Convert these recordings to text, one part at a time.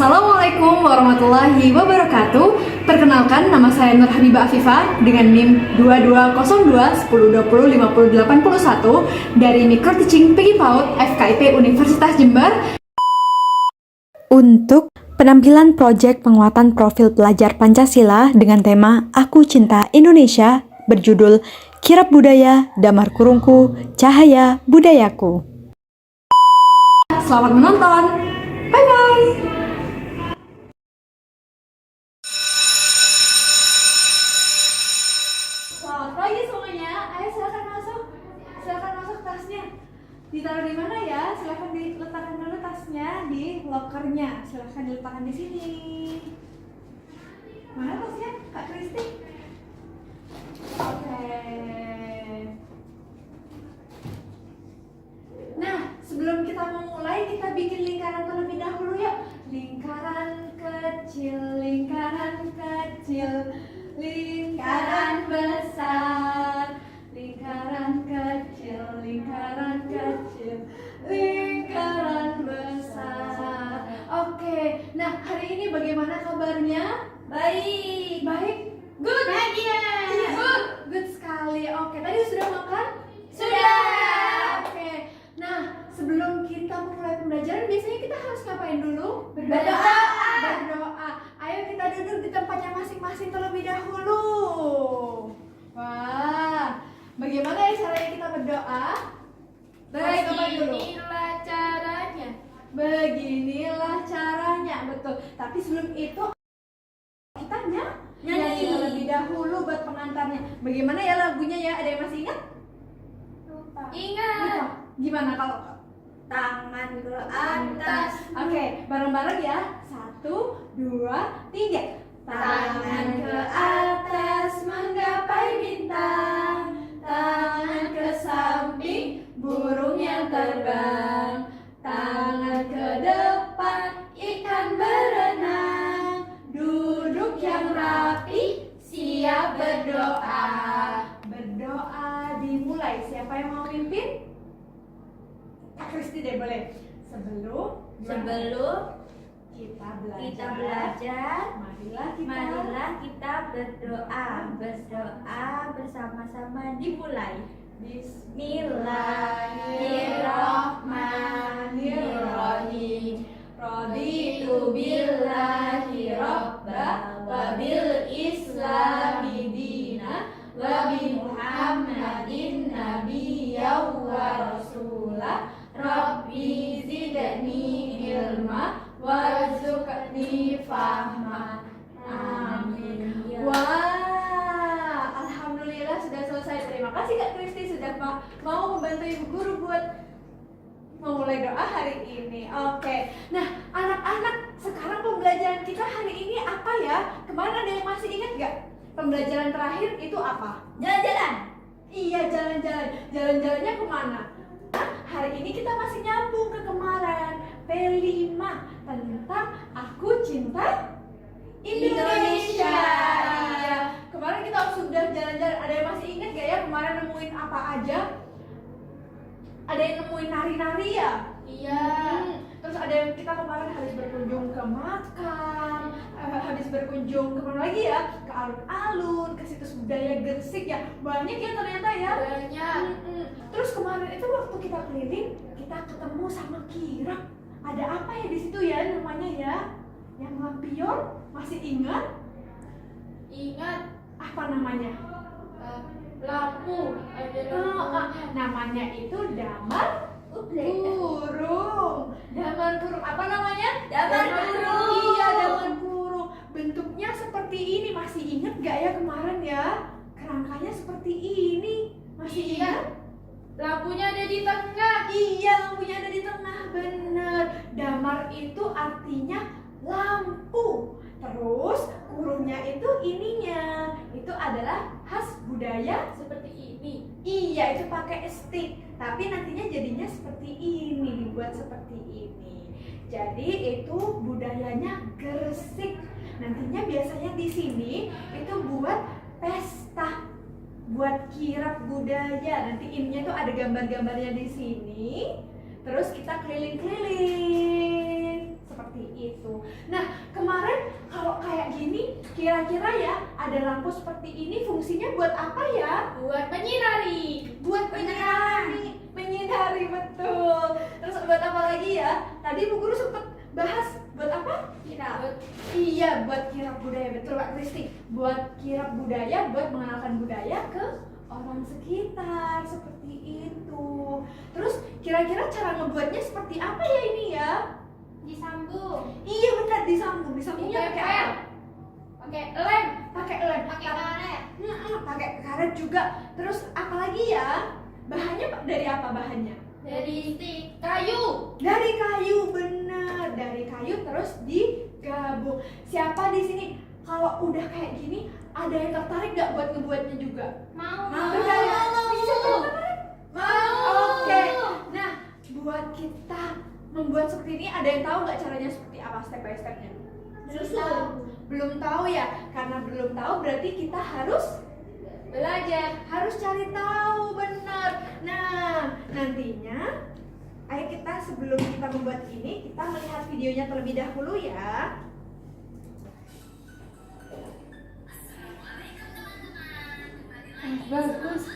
Assalamualaikum warahmatullahi wabarakatuh. Perkenalkan, nama saya Nur Habibah Afifah dengan NIM 2202 10 20 50 81 dari Micro Teaching PG PAUD FKIP Universitas Jember. Untuk penampilan proyek penguatan profil pelajar Pancasila dengan tema Aku Cinta Indonesia berjudul Kirab Budaya Damar Kurungku Cahaya Budayaku. Selamat menonton. Bye bye. Selamat pagi semuanya. Ayo silakan masuk. Silakan masuk tasnya. Ditaruh di mana ya? Silakan diletakkan dulu tasnya di lokernya. Silakan diletakkan di sini. Mana tasnya, Kak Kristi? Oke. Nah, sebelum kita memulai, kita bikin lingkaran terlebih dahulu ya. Lingkaran kecil, lingkaran besar, lingkaran kecil, lingkaran besar. Oke, nah hari ini bagaimana kabarnya? Baik. Baik? Good? Bahagia. Good sekali. Oke, tadi sudah makan? Sudah. Oke, nah sebelum kita mulai pembelajaran, biasanya kita harus ngapain dulu? Berdoa. Berdoa. Ayo kita duduk di tempatnya masing-masing terlebih dahulu. Wah, bagaimana ya caranya kita berdoa? Harus ngapain dulu? Beginilah caranya. Beginilah caranya, betul. Tapi sebelum itu kita nyanyi terlebih dahulu buat pengantarnya. Bagaimana ya lagunya ya? Ada yang masih ingat? Lupa. Ingat. Gimana kalau Tangan ke atas. Oke, bareng-bareng ya. 1, 2, 3. Tangan ke atas menggapai bintang. Tangan ke samping burung yang terbang. Tangan ke depan ikan berenang. Duduk yang rapi siap berdoa. Berdoa dimulai. Siapa yang mau mimpin? Kak Kristi deh boleh. Sebelum Kita kita belajar, marilah kita berdoa bersama-sama dimulai. Bismillahirrahmanirrahim. Raditu billahi rabba wa bil islami dina wa bi Muhammadin nabiyya wa rasulah. Rabbi zidni ilma warzuqni fahma. Amin. Wah, alhamdulillah sudah selesai. Terima kasih Kak Kristi sudah mau membantu Ibu Guru buat memulai doa hari ini. Oke. Nah, anak-anak, sekarang pembelajaran kita hari ini apa ya? Kemarin ada yang masih ingat gak? Pembelajaran terakhir itu apa? Jalan-jalan. Iya, jalan-jalan. Jalan-jalannya kemana? Nah, hari ini kita masih nyambung ke kemarin. P5 tentang Aku Cinta Indonesia. Iya. Kemarin kita sudah jalan-jalan. Ada yang masih ingat gak ya kemarin nemuin apa aja? Ada yang nemuin nari-nari ya? Iya. Terus ada yang kita kemarin habis berkunjung ke makam, habis berkunjung ke mana lagi ya? Ke alun-alun, ke situs budaya Gresik ya. Banyak ya ternyata ya. Banyak. Terus kemarin itu waktu kita keliling, kita ketemu sama kirab. Ada apa ya di situ ya namanya ya? Yang lampion, masih ingat? Ingat. Apa namanya? Lampu. Namanya itu damar kurung. Damar kurung. Apa namanya? Damar kurung. Iya, damar kurung. Bentuknya seperti ini. Masih ingat gak ya kemarin ya? Kerangkanya seperti ini. Masih Iya. ingat? Lampunya ada di tengah. Iya, lampunya ada di tengah. Bener. Damar itu artinya lampu. Terus kurungnya itu ininya. Itu adalah khas budaya. Seperti ini. Iya, itu pakai stick. Tapi nantinya jadinya seperti ini, dibuat seperti ini. Jadi itu budayanya Gresik. Nantinya biasanya di sini itu buat pesta, buat kirab budaya. Nanti ininya tuh ada gambar-gambarnya di sini. Terus kita keliling-keliling seperti seperti itu. Nah, kemarin kalau kayak gini, kira-kira ya ada lampu seperti ini fungsinya buat apa ya? Buat menyinari. Buat menyinari betul. Terus buat apa lagi ya? Tadi Bu Guru sempat bahas buat apa? Kirap. Iya, buat kirap budaya, betul Kak Kristi. Buat kirap budaya, buat mengenalkan budaya ke orang sekitar, seperti itu. Terus kira-kira cara ngebuatnya seperti apa ya ini ya? Disambung. Iya benar, disambung. Disambungnya pakai apa? Pakai lem. Pakai lem. Pakai karet. Pakai karet juga. Terus apalagi ya? Bahannya dari apa bahannya? Dari stik kayu. Dari kayu, bener. Dari kayu terus digabung. Siapa di sini kalau udah kayak gini ada yang tertarik gak buat ngebuatnya juga? Mau. Siapa yang tertarik? Mau. Oke. Nah, buat kita membuat seperti ini ada yang tahu nggak caranya seperti apa step by stepnya? Belum tahu ya. Karena belum tahu berarti kita harus Belajar. harus cari tahu, benar. Nah, nantinya ayo kita sebelum kita membuat ini, kita melihat videonya terlebih dahulu ya. Bagus.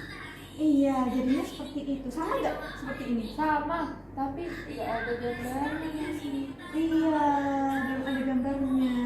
Iya, jadinya seperti itu. Sama nggak seperti ini? Sama. Tapi nggak ada gambarnya sih. Iya, belum ada gambarnya.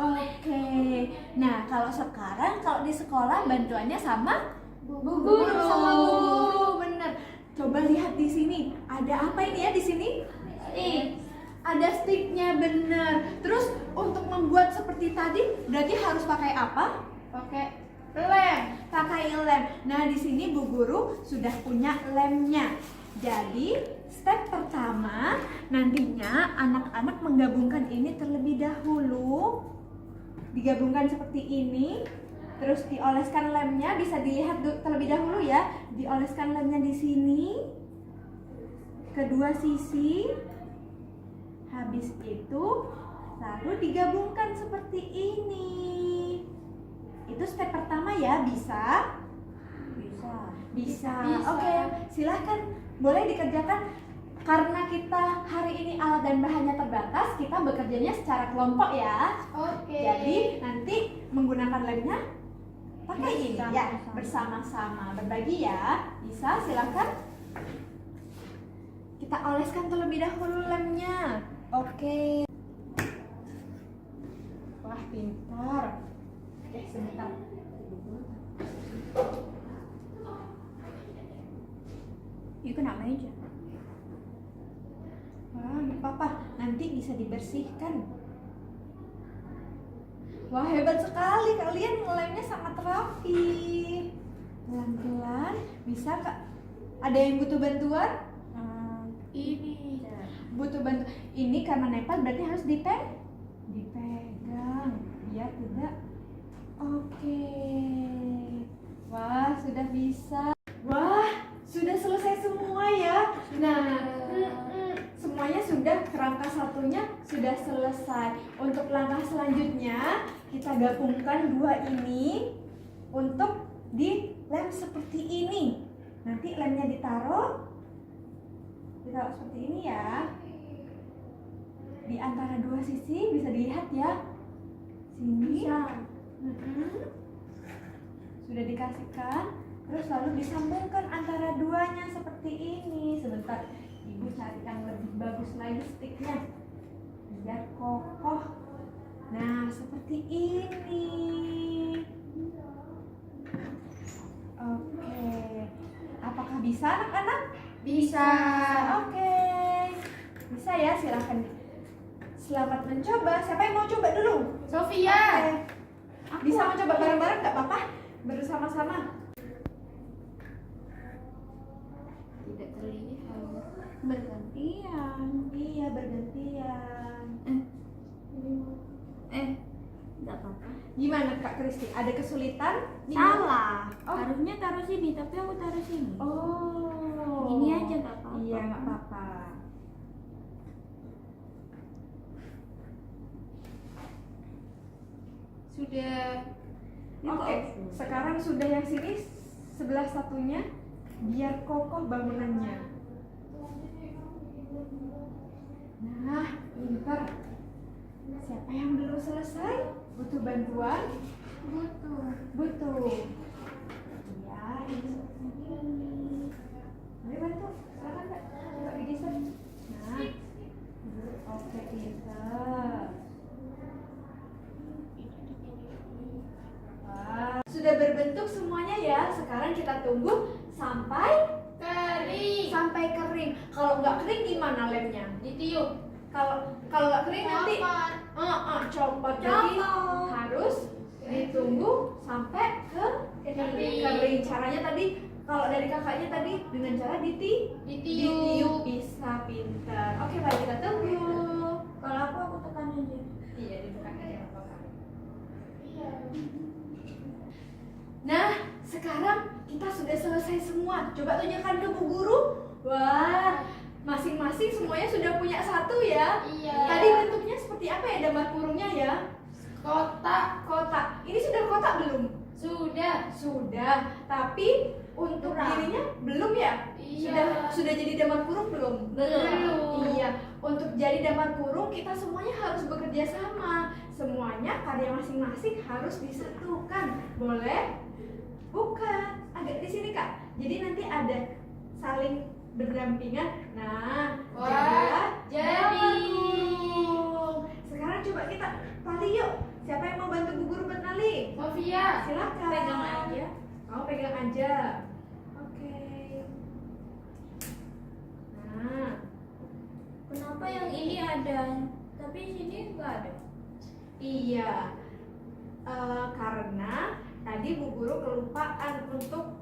Oke, nah kalau sekarang kalau di sekolah bantuannya sama Bu Guru. sama Bu Guru, bener. Coba lihat di sini, ada apa ini ya di sini? Stik. Ada sticknya, bener. Terus untuk membuat seperti tadi, berarti harus pakai apa? Pakai lem. Pakai lem. Nah di sini Bu Guru sudah punya lemnya. Jadi step pertama nantinya anak-anak menggabungkan ini terlebih dahulu. Digabungkan seperti ini, terus dioleskan lemnya, bisa dilihat terlebih dahulu ya. Dioleskan lemnya di sini, kedua sisi. Habis itu, lalu digabungkan seperti ini. Itu step pertama ya, bisa? Bisa. Oke, silahkan, boleh dikerjakan. Karena kita hari ini alat dan bahannya terbatas, kita bekerjanya secara kelompok ya. Oke. Jadi nanti menggunakan lemnya pakai ini ya, Bersama-sama. bersama-sama berbagi ya. Bisa, silakan. Kita oleskan terlebih dahulu lemnya. Oke. Wah, pintar. Oke, sebentar. Itu kena meja. Wah, nggak apa-apa, nanti bisa dibersihkan. Wah, hebat sekali, kalian ngelemnya sangat rapi. Pelan-pelan, bisa Kak? Ada yang butuh bantuan? Ini. Butuh bantuan. Ini karena nempel berarti harus dipegang, biar tidak. Oke. Wah, sudah bisa. Wah, sudah selesai semua ya. Nah, semuanya sudah, kerangka satunya sudah selesai. Untuk langkah selanjutnya kita gabungkan dua ini untuk dilem seperti ini. Nanti lemnya ditaruh seperti ini ya. Di antara dua sisi bisa dilihat ya. Sini. Sudah dikasihkan. Terus lalu disambungkan antara duanya seperti ini. Sebentar, Ibu cari yang lebih bagus lagi sticknya biar kokoh. Nah, seperti ini. Oke. Apakah bisa anak-anak? Bisa. Oke. Bisa ya, silahkan. Selamat mencoba. Siapa yang mau coba dulu? Sofia. Oke. Bisa mencoba bareng-bareng nggak apa-apa? Bersama-sama. Tidak terlihat. Bergantian. Iya, bergantian. Nggak apa-apa. Gimana Kak Kristi? Ada kesulitan? Salah. Oh. Harusnya taruh sini, tapi aku taruh sini. Oh. Ini aja nggak apa-apa. Iya, nggak apa-apa. Sudah. Oke, sekarang sudah yang sini sebelah satunya biar kokoh bangunannya. Nah, pintar. Siapa yang belum selesai? Butuh bantuan? Butuh. Butuh. Iya, ini seperti ini. Mari bantu. Silakan Kak. Coba digeser. Nah. Oke, pintar. Wah, sudah berbentuk semuanya ya. Sekarang kita tunggu sampai kering. Kalau nggak kering gimana lemnya? Ditiup. Kalau nggak kering nanti copot. Jadi harus ditunggu sampai kering. Caranya tadi kalau dari kakaknya tadi dengan cara ditiup bisa pintar. Oke, baik kita tunggu. Kalau aku tekan aja. Iya, ditekan aja nggak apa-apa. Nah, sekarang kita sudah selesai semua. Coba tunjukkan ke Bu Guru. Wah, masing-masing semuanya sudah punya satu ya. Iya. Tadi bentuknya seperti apa ya damar kurungnya ya? Kotak. Ini sudah kotak belum? Sudah. Tapi untuk Kurang. dirinya belum ya? Iya. Sudah jadi damar kurung belum? Belum. Iya. Untuk jadi damar kurung kita semuanya harus bekerja sama. Semuanya karya masing-masing harus disatukan. Boleh? Bukan. Agak di sini Kak. Jadi nanti ada saling berdampingan. Nah, Wah, jadilah jadi. damar kurung. Sekarang coba kita tali yuk. Siapa yang mau bantu Bu Guru bertali? Sofia. Silakan. Pegang aja. Kamu pegang aja. Oke. Nah, Kenapa yang ini ada, tapi sini nggak ada? iya. Karena tadi Bu Guru kelupaan untuk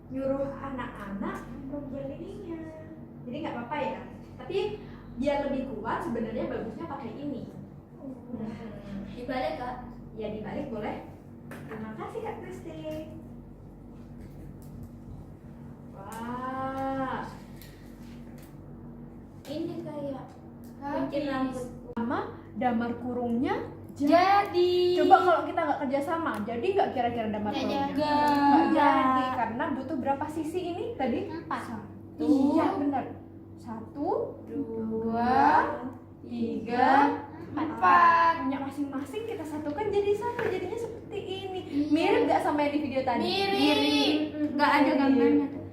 nyuruh anak-anak untuk berlininya. Jadi nggak apa-apa ya. Tapi biar lebih kuat sebenarnya bagusnya pakai ini. Dibalik Kak. Ya dibalik boleh. Terima kasih Kak Kristi. Wah. Ini kayak Habis. bikin rambut. Sama damar kurungnya Jadi. Coba kalau kita nggak kerjasama, jadi nggak kira-kira damar Nggak kurungnya? jadi. Nggak jadi karena butuh berapa sisi ini tadi? 4. Iya benar. 1, 2, 3, 4. Punya masing-masing kita satukan jadi satu. Jadinya seperti ini. Iya. Mirip nggak sama yang di video tadi? Mirip. Nggak ada Mirip. gambarnya tuh.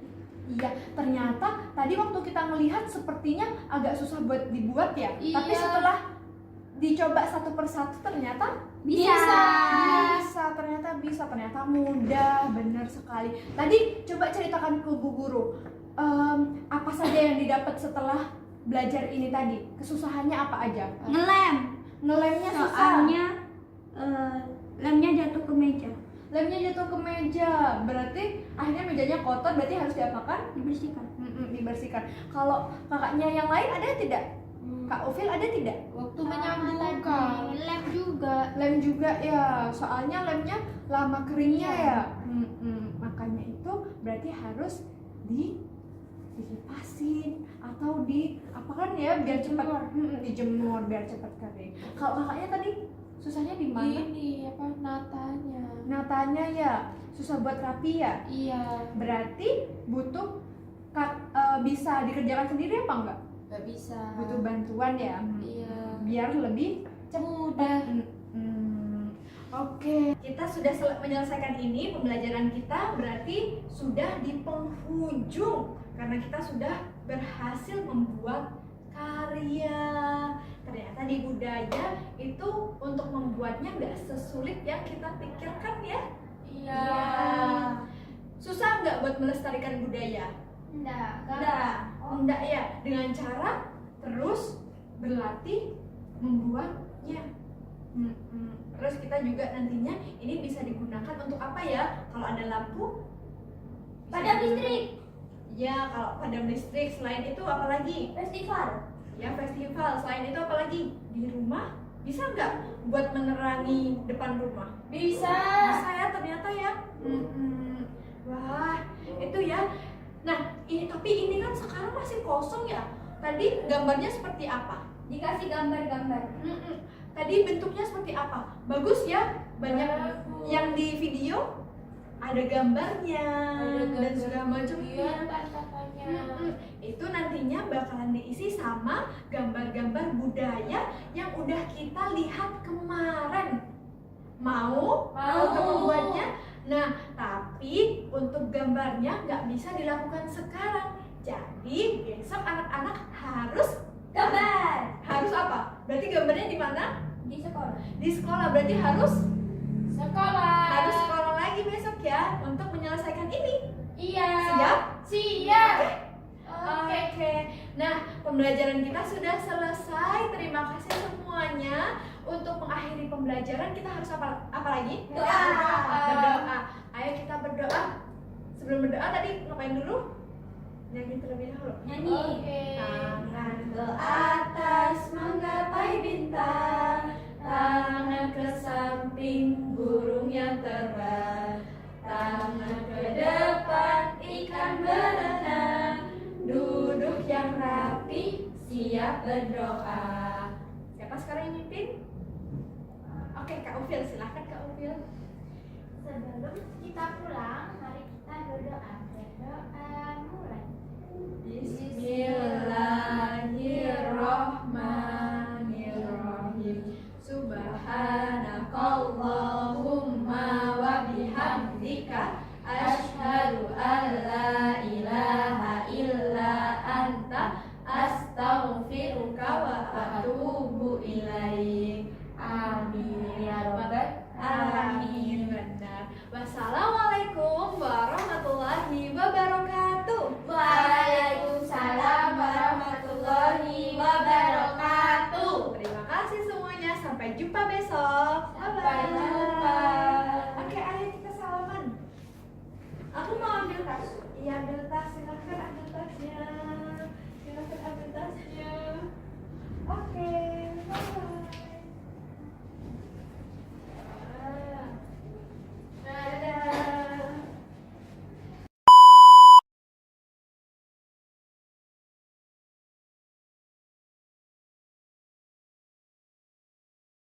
Iya, ternyata tadi waktu kita melihat sepertinya agak susah buat dibuat ya. Iya. Tapi setelah dicoba satu persatu ternyata Bisa. ternyata mudah, benar sekali. Tadi coba ceritakan ke Bu Guru, apa saja yang didapat setelah belajar ini tadi? Kesusahannya apa aja? Ngelemnya susah. Soalnya lemnya jatuh ke meja. Lemnya jatuh ke meja, berarti akhirnya mejanya kotor, berarti harus diapakan? Dibersihkan. Dibersihkan. Kalau kakaknya yang lain ada tidak? Kak Ovil ada tidak? Waktu menyambungkan lem juga. Lem juga ya, soalnya lemnya lama keringnya ya. Makanya itu berarti harus dikipasin atau apakan ya biar cepat dijemur biar cepat kering. Kalau kakaknya tadi susahnya di mana? Ini apa natanya? Natanya ya, susah buat rapi ya. Iya. Berarti butuh bisa dikerjakan sendiri apa enggak? Gak bisa. Butuh bantuan ya. Iya. Biar lebih Mudah. Oke, kita sudah menyelesaikan ini pembelajaran kita, berarti sudah di penghujung karena kita sudah berhasil membuat karya. Ternyata di budaya itu untuk membuatnya nggak sesulit yang kita pikirkan ya. Iya. Susah nggak buat melestarikan budaya? Enggak ya, dengan cara terus berlatih membuatnya. Terus kita juga nantinya ini bisa digunakan untuk apa ya? Kalau ada lampu Padam listrik. Ya, kalau padam listrik. Selain itu apa lagi? Festival. Ya, festival. Selain itu apa lagi? Di rumah Bisa nggak buat menerangi depan rumah? Bisa. Bisa ya ternyata ya. Wah, itu ya. Nah, tapi ini kan sekarang masih kosong ya. Tadi gambarnya seperti apa? Dikasih gambar-gambar. Tadi bentuknya seperti apa? Bagus ya? Banyak Bagus. yang di video ada gambarnya dan segala macamnya. Iya, tatapannya. Itu nantinya bakalan diisi sama gambar-gambar budaya yang udah kita lihat kemarin. Mau? Mau. Untuk membuatnya? Nah, tapi untuk gambarnya nggak bisa dilakukan sekarang. Jadi besok anak-anak harus Gambar. harus apa? Berarti gambarnya di mana? Di sekolah. Di sekolah. Berarti harus Sekolah. sekolah lagi besok ya untuk menyelesaikan ini. Iya. Siap? Siap. Oke. Nah, pembelajaran kita sudah selesai. Terima kasih semuanya. Untuk mengakhiri pembelajaran kita harus apa lagi? Doa. Berdoa. Ayo kita berdoa. Sebelum berdoa tadi ngapain dulu? Nyanyi terlebih dahulu. Nyanyi. Tangan ke atas menggapai bintang, tangan ke samping burung yang terbang, tangan ke depan ikan berenang, duduk yang rapi siap berdoa. Siapa sekarang yang mimpin? Oke, Kak Ufil, silahkan Kak Ufil. Sebelum kita pulang, mari kita berdoa. Berdoa mulai. Bismillahirrahmanirrahim. Subhanakallahumma wa bihamdika asyhadu an la ilaha illa anta astaghfiruka wa atubu ilaik. Amin ya rabbal alamin. Benar. Wassalamualaikum warahmatullahi wabarakatuh. Waalaikumsalam warahmatullahi wabarakatuh. Terima kasih semuanya. Sampai jumpa besok. Sampai jumpa. Oke, ayo kita salaman. Aku mau ambil tas. Iya, ambil tas. Silakan ambil tasnya.